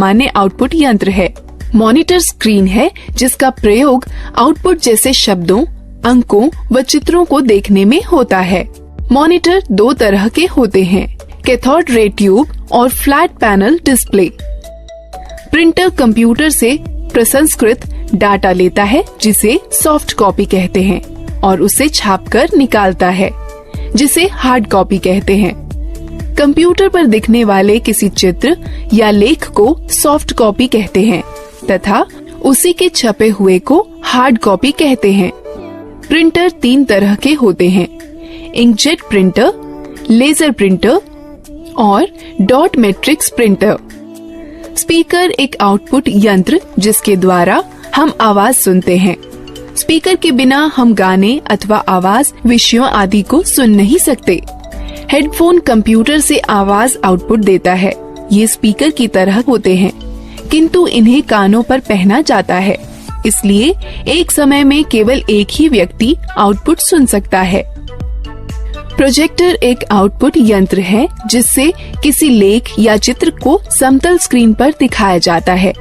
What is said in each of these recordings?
मान्य आउटपुट यंत्र है। मॉनिटर स्क्रीन है जिसका प्रयोग आउटपुट जैसे शब्दों, अंकों व चित्रों को देखने में होता है। मॉनिटर दो तरह के होते हैं, कैथोड रे ट्यूब और flat panel display. Printer computer से प्रसंस्कृत डाटा लेता है जिसे सॉफ्ट कॉपी कहते हैं और उसे छापकर निकालता है जिसे हार्ड कॉपी कहते हैं। कंप्यूटर पर दिखने वाले किसी चित्र या लेख को सॉफ्ट कॉपी कहते हैं तथा उसी के छपे हुए को हार्ड कॉपी कहते हैं। प्रिंटर तीन तरह के होते हैं, इंकजेट प्रिंटर, लेजर प्रिंटर और डॉट मैट्रिक्स प्रिंटर। स्पीकर एक आउटपुट यंत्र जिसके द्वारा हम आवाज सुनते हैं। स्पीकर के बिना हम गाने अथवा आवाज, विषयों आदि को सुन नहीं सकते। हेडफोन कंप्यूटर से आवाज आउटपुट देता है। ये स्पीकर की तरह होते हैं किंतु इन्हें कानों पर पहना जाता है, इसलिए एक समय में केवल एक ही व्यक्ति आउटपुट सुन सकता है। प्रोजेक्टर एक आउटपुट यंत्र है जिससे किसी लेख या चित्र को समतल स्क्रीन पर दिखाया जाता है।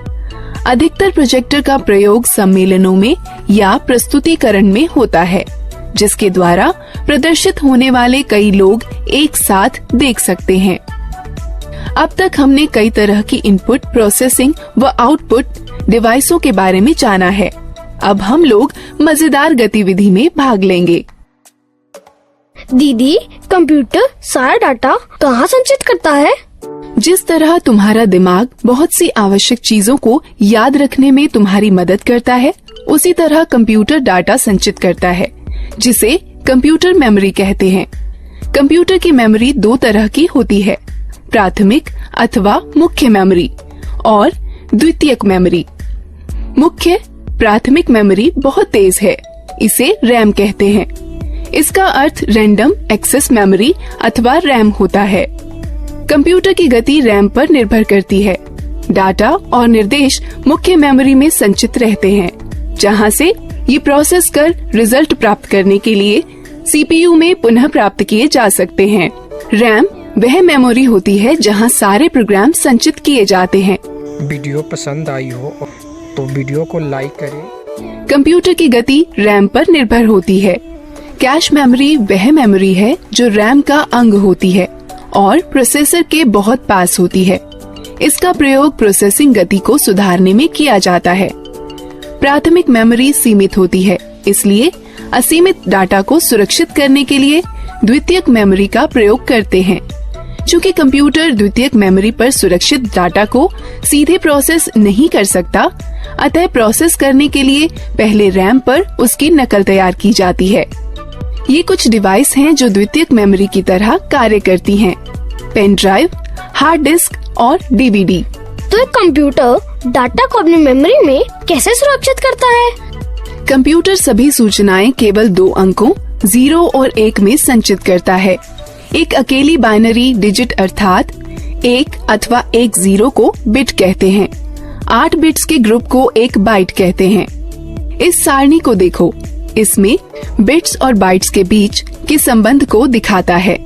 अधिकतर प्रोजेक्टर का प्रयोग सम्मेलनों में या प्रस्तुतिकरण में होता है जिसके द्वारा प्रदर्शित होने वाले कई लोग एक साथ देख सकते हैं। अब तक हमने कई तरह की इनपुट, प्रोसेसिंग व आउटपुट डिवाइसों के बारे में जाना है। अब हम लोग मजेदार गतिविधि में भाग लेंगे। दीदी, कंप्यूटर सारा डाटा कहाँ संचित करता है? जिस तरह तुम्हारा दिमाग बहुत सी आवश्यक चीजों को याद रखने में तुम्हारी मदद करता है, उसी तरह कंप्यूटर डाटा संचित करता है जिसे कंप्यूटर मेमोरी कहते हैं। कंप्यूटर की मेमोरी दो तरह की होती है, प्राथमिक अथवा मुख्य मेमोरी और द्वितीयक मेमोरी। मुख्य प्राथमिक मेमोरी बहुत तेज है, इसे रैम कहते हैं। इसका अर्थ रैंडम एक्सेस मेमोरी अथवा रैम होता है। कंप्यूटर की गति रैम पर निर्भर करती है। डाटा और निर्देश मुख्य मेमोरी में संचित रहते हैं, जहां से ये प्रोसेस कर रिजल्ट प्राप्त करने के लिए सीपीयू में पुनः प्राप्त किए जा सकते हैं। रैम वह मेमोरी होती है जहां सारे प्रोग्राम संचित किए जाते हैं। वीडियो पसंद आई हो तो वीडियो को लाइक करें। कंप्यूटर की गति रैम पर निर्भर होती है। कैश मेमोरी वह मेमोरी है जो रैम का अंग होती है और प्रोसेसर के बहुत पास होती है। इसका प्रयोग प्रोसेसिंग गति को सुधारने में किया जाता है। प्राथमिक मेमोरी सीमित होती है, इसलिए असीमित डाटा को सुरक्षित करने के लिए द्वितीयक मेमोरी का प्रयोग करते हैं। चूँकि कंप्यूटर द्वितीयक मेमोरी पर सुरक्षित डाटा को सीधे प्रोसेस नहीं कर सकता, अतः प्रोसेस करने के लिए पहले रैम पर उसकी नकल तैयार की जाती है। ये कुछ डिवाइस हैं जो द्वितीयक मेमोरी की तरह कार्य करती हैं, पेन ड्राइव, हार्ड डिस्क और डीवीडी। तो एक कंप्यूटर डाटा को अपनी मेमोरी में कैसे सुरक्षित करता है? कंप्यूटर सभी सूचनाएं केवल दो अंकों 0 और 1 में संचित करता है। एक अकेली बाइनरी डिजिट अर्थात 1 अथवा 1 0 को बिट कहते हैं। 8 बिट्स के ग्रुप को एक बाइट कहते हैं। इस सारणी को देखो, इसमें बिट्स और बाइट्स के बीच के संबंध को दिखाता है।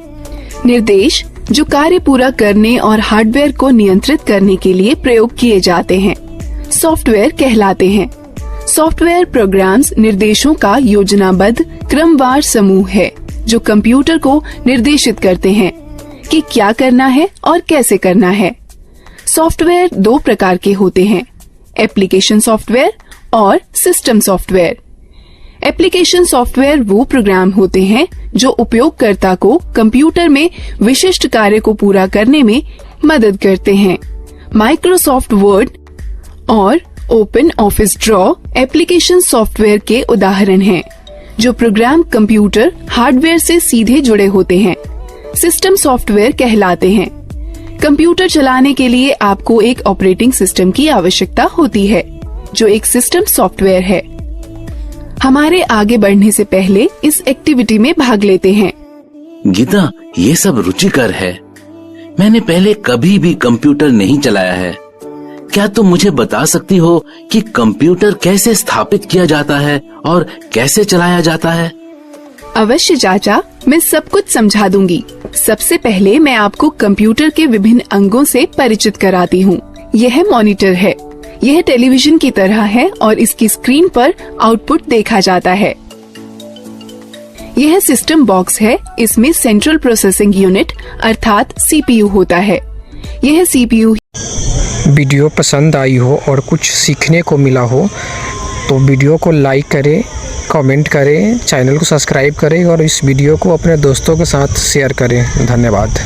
निर्देश जो कार्य पूरा करने और हार्डवेयर को नियंत्रित करने के लिए प्रयोग किए जाते हैं, सॉफ्टवेयर कहलाते हैं। सॉफ्टवेयर प्रोग्राम्स निर्देशों का योजनाबद्ध क्रमवार समूह है जो कंप्यूटर को निर्देशित करते हैं कि क्या करना है और कैसे करना है। सॉफ्टवेयर दो प्रकार के होते हैं, एप्लीकेशन सॉफ्टवेयर और सिस्टम सॉफ्टवेयर। एप्लीकेशन सॉफ्टवेयर वो प्रोग्राम होते हैं जो उपयोगकर्ता को कंप्यूटर में विशिष्ट कार्य को पूरा करने में मदद करते हैं। माइक्रोसॉफ्ट वर्ड और open office draw application software के उदाहरण हैं, जो प्रोग्राम कंप्यूटर हार्डवेयर से सीधे जुड़े होते हैं। सिस्टम सॉफ्टवेयर कहलाते हैं। कंप्यूटर चलाने के लिए आपको एक ऑपरेटिंग सिस्टम की आवश्यकता होती है, जो एक सिस्टम सॉफ्टवेयर है। हमारे आगे बढ़ने से पहले इस एक्टिविटी में भाग लेते हैं। गीता, ये सब रुचिकर है। मैंने पहले कभी भी कंप्यूटर नहीं चलाया है। क्या तुम मुझे बता सकती हो कि कंप्यूटर कैसे स्थापित किया जाता है और कैसे चलाया जाता है? अवश्य चाचा, मैं सब कुछ समझा दूंगी। सबसे पहले मैं आपको कंप्यूटर के विभिन्न अंगों से परिचित कराती हूँ। यह मॉनिटर है। यह टेलीविजन की तरह है और इसकी स्क्रीन पर आउटपुट देखा जाता है। यह सिस्टम बॉक्स है। इसमें सेंट्रल प्रोसेसिंग यूनिट अर्थात सीपीयू होता है। यह सीपीयू वीडियो पसंद आई हो और कुछ सीखने को मिला हो तो वीडियो को लाइक करें, कमेंट करें, चैनल को सब्सक्राइब करें और इस वीडियो को अपने दोस्तों के साथ शेयर करें। धन्यवाद।